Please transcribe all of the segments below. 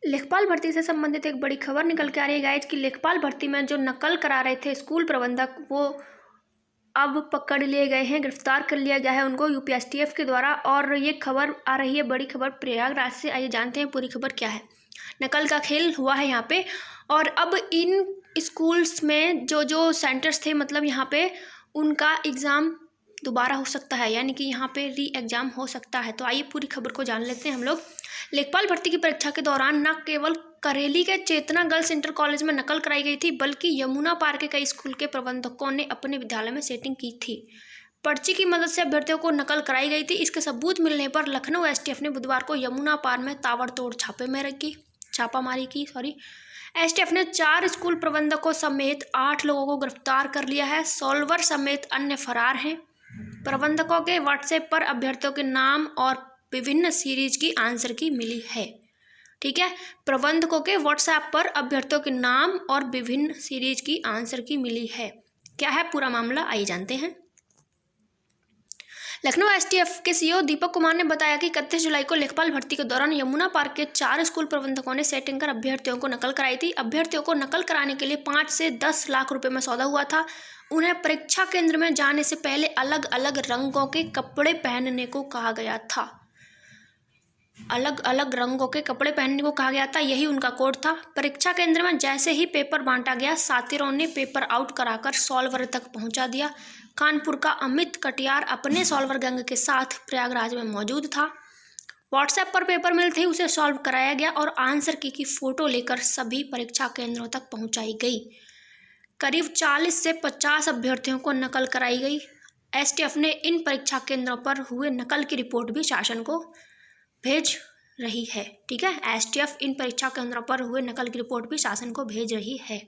लेखपाल भर्ती से संबंधित एक बड़ी खबर निकल के आ रही है गाइज कि लेखपाल भर्ती में जो नकल करा रहे थे स्कूल प्रबंधक, वो अब पकड़ लिए गए हैं, गिरफ्तार कर लिया गया है उनको यूपीएसटीएफ के द्वारा। और ये खबर आ रही है, बड़ी खबर प्रयागराज से। आइए जानते हैं पूरी खबर क्या है। नकल का खेल हुआ है यहाँ पे, और अब इन स्कूल्स में जो जो सेंटर्स थे, मतलब यहाँ पे उनका एग्ज़ाम दोबारा हो सकता है, यानी कि यहाँ पे री एग्ज़ाम हो सकता है। तो आइए पूरी खबर को जान लेते हैं हम लोग। लेखपाल भर्ती की परीक्षा के दौरान न केवल करेली के चेतना गर्ल्स इंटर कॉलेज में नकल कराई गई थी, बल्कि यमुना पार के कई स्कूल के प्रबंधकों ने अपने विद्यालय में सेटिंग की थी। पर्ची की मदद से अभ्यर्थियों को नकल कराई गई थी। इसके सबूत मिलने पर लखनऊ एसटीएफ ने बुधवार को यमुना पार में ताबड़तोड़ छापामारी की। एसटीएफ ने 4 स्कूल प्रबंधकों समेत 8 लोगों को गिरफ्तार कर लिया है। सॉल्वर समेत अन्य फरार हैं। प्रबंधकों के व्हाट्सएप पर अभ्यर्थियों के नाम और विभिन्न सीरीज की आंसर की मिली है। ठीक है, प्रबंधकों के व्हाट्सएप पर अभ्यर्थियों के नाम और विभिन्न सीरीज की आंसर की मिली है। क्या है पूरा मामला, आइए जानते हैं। लखनऊ एसटीएफ के सीईओ दीपक कुमार ने बताया कि 31 जुलाई को लेखपाल भर्ती के दौरान यमुना पार्क के 4 स्कूल प्रबंधकों ने सेटिंग कर अभ्यर्थियों को नकल कराई थी। अभ्यर्थियों को नकल कराने के लिए 5 से 10 लाख रुपए में सौदा हुआ था। उन्हें परीक्षा केंद्र में जाने से पहले अलग अलग रंगों के कपड़े पहनने को कहा गया था। अलग अलग रंगों के कपड़े पहनने को कहा गया था, यही उनका कोड था। परीक्षा केंद्र में जैसे ही पेपर बांटा गया, साथिरों ने पेपर आउट कराकर सॉल्वर तक पहुंचा दिया। कानपुर का अमित कटियार अपने सॉल्वर गैंग के साथ प्रयागराज में मौजूद था। व्हाट्सएप पर पेपर मिलते ही उसे सॉल्व कराया गया और आंसर की फोटो लेकर सभी परीक्षा केंद्रों तक पहुंचाई गई। करीब 40 से 50 अभ्यर्थियों को नकल कराई गई। एसटीएफ ने इन परीक्षा केंद्रों पर हुए नकल की रिपोर्ट भी शासन को भेज रही है। ठीक है, एसटीएफ इन परीक्षा केंद्रों पर हुए नकल की रिपोर्ट भी शासन को भेज रही है।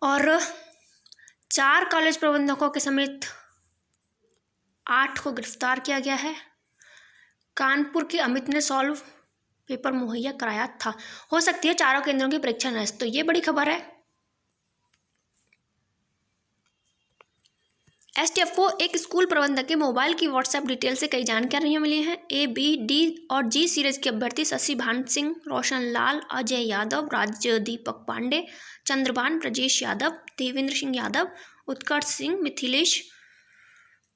और 4 कॉलेज प्रबंधकों के समेत 8 को गिरफ्तार किया गया है। कानपुर के अमित ने सॉल्व पेपर मुहैया कराया था। हो सकती है चारों केंद्रों की परीक्षा नष्ट। तो ये बड़ी खबर है। एसटीएफ को एक स्कूल प्रबंधक के मोबाइल की व्हाट्सएप डिटेल से कई जानकारियां मिली हैं। ए, बी, डी और जी सीरीज के अभ्यर्थी शशि भान सिंह, रोशन लाल, अजय यादव, राज्य दीपक पांडे, चंद्रभान, ब्रजेश यादव, देवेंद्र सिंह यादव, उत्कर्ष सिंह, मिथिलेश,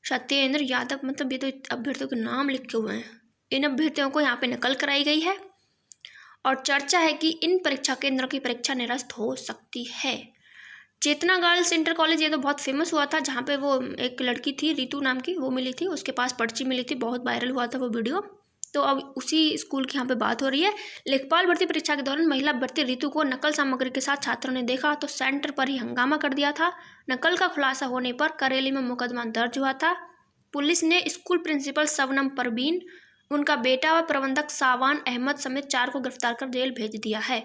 सत्येंद्र यादव, मतलब ये तो अभ्यर्थियों के नाम लिखे हुए हैं। इन अभ्यर्थियों को यहाँ पे नकल कराई गई है और चर्चा है कि इन परीक्षा केंद्रों की परीक्षा निरस्त हो सकती है। चेतना गर्ल्स इंटर कॉलेज ये तो बहुत फेमस हुआ था, जहाँ पे वो एक लड़की थी रितु नाम की, वो मिली थी, उसके पास पर्ची मिली थी, बहुत वायरल हुआ था वो वीडियो। तो अब उसी स्कूल की यहाँ पे बात हो रही है। लेखपाल भर्ती परीक्षा के दौरान महिला अभ्यर्थी रितु को नकल सामग्री के साथ छात्रों ने देखा तो सेंटर पर ही हंगामा कर दिया था। नकल का खुलासा होने पर करेली में मुकदमा दर्ज हुआ था। पुलिस ने स्कूल प्रिंसिपल शबनम परवीन, उनका बेटा व प्रबंधक सावान अहमद समेत 4 को गिरफ्तार कर जेल भेज दिया है।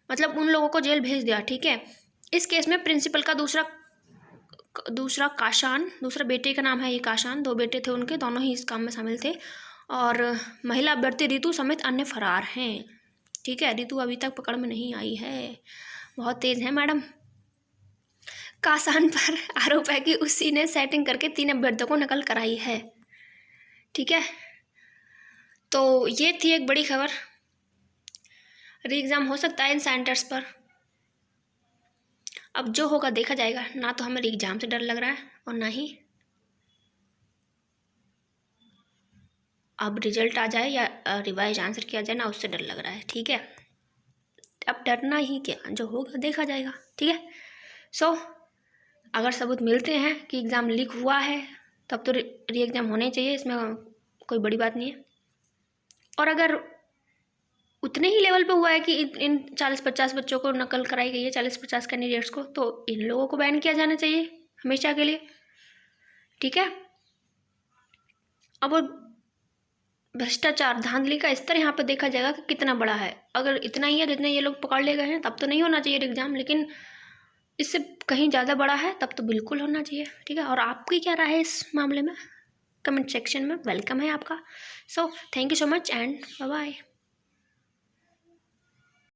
मतलब उन लोगों को जेल भेज दिया। ठीक है, इस केस में प्रिंसिपल का दूसरा काशान, दूसरा बेटे का नाम है ये काशान, 2 बेटे थे उनके, दोनों ही इस काम में शामिल थे। और महिला अभ्यर्थी रितु समेत अन्य फरार हैं। ठीक है, रितु अभी तक पकड़ में नहीं आई है, बहुत तेज है मैडम। काशान पर आरोप है कि उसी ने सेटिंग करके 3 अभ्यर्थियों को नकल कराई है। ठीक है, तो ये थी एक बड़ी खबर। री एग्ज़ाम हो सकता है इन सेंटर्स पर। अब जो होगा देखा जाएगा। ना तो हमें एग्जाम से डर लग रहा है और ना ही अब रिजल्ट आ जाए या रिवाइज आंसर किया जाए ना, उससे डर लग रहा है। ठीक है, अब डरना ही क्या, जो होगा देखा जाएगा। ठीक है, सो अगर सबूत मिलते हैं कि एग्ज़ाम लीक हुआ है तब तो री एग्ज़ाम होने चाहिए, इसमें कोई बड़ी बात नहीं है। और अगर उतने ही लेवल पे हुआ है कि इन 40-50 बच्चों को नकल कराई गई है, 40-50 कैंडिडेट्स को, तो इन लोगों को बैन किया जाना चाहिए हमेशा के लिए। ठीक है, अब भ्रष्टाचार धांधली का स्तर यहाँ पे देखा जाएगा कि कितना बड़ा है। अगर इतना ही है जितने ये लोग पकड़ ले गए हैं तब तो नहीं होना चाहिए एग्ज़ाम, लेकिन इससे कहीं ज़्यादा बड़ा है तब तो बिल्कुल होना चाहिए। ठीक है, और आपकी क्या राय है इस मामले में, कमेंट सेक्शन में वेलकम है आपका। So thank you so much and bye bye.